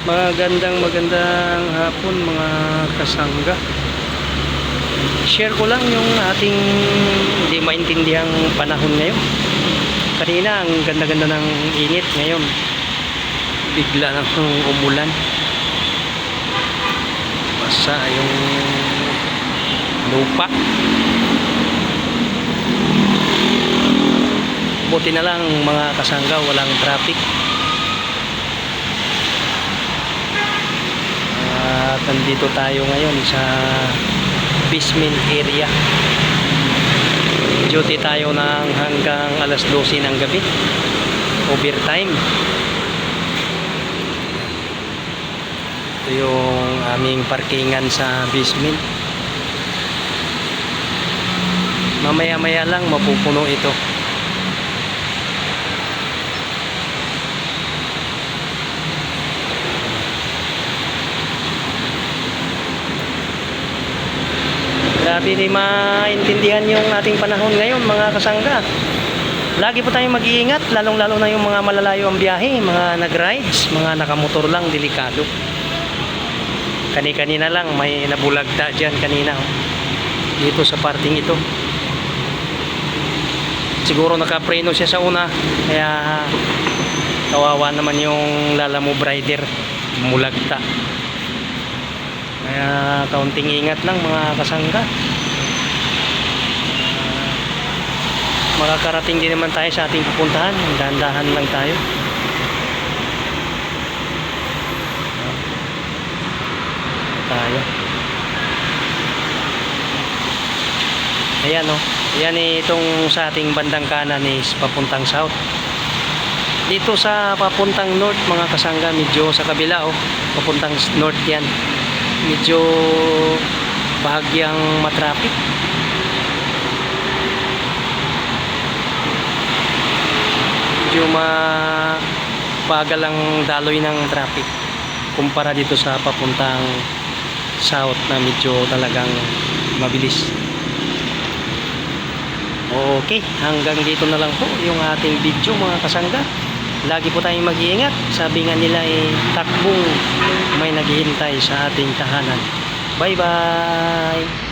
Magandang hapon mga kasangga. Share ko lang yung ating hindi maintindihang panahon ngayon. Kanina ang ganda-ganda ng init, ngayon bigla nang umulan. Basa yung lupa. Buti na lang mga kasangga, walang traffic. At nandito tayo ngayon sa basement area. Duty tayo ng hanggang alas 12 ng gabi. Overtime. Ito yung aming parkingan sa basement. Mamaya-maya lang mapupuno ito. Grabe, di maintindihan yung ating panahon ngayon mga kasangga. Lagi po tayong mag-iingat, lalong-lalo na yung mga malalayo ang biyahe, mga nag-rides, mga nakamotor lang, delikado. Kani-kanina lang may nabulagta dyan kanina, dito sa parting ito. Siguro nakapreno siya sa una, kaya kawawa naman yung Lalamove rider, mulagta. Kaya kaunting ingat lang mga kasangga. Makakarating din naman tayo sa ating pupuntahan. Dahan-dahan lang tayo. Ayan o. Ayan, itong sa ating bandang kanan is papuntang south. Dito sa papuntang north mga kasangga, medyo sa kabila o. Papuntang north yan. Medyo bahagyang matraffic. Medyo mabagal ang daloy ng traffic kumpara dito sa papuntang south na medyo talagang mabilis. Okay, hanggang dito na lang po yung ating video mga kasangga. Lagi po tayong mag-iingat. Sabi nga nila takbong may naghihintay sa ating tahanan. Bye bye.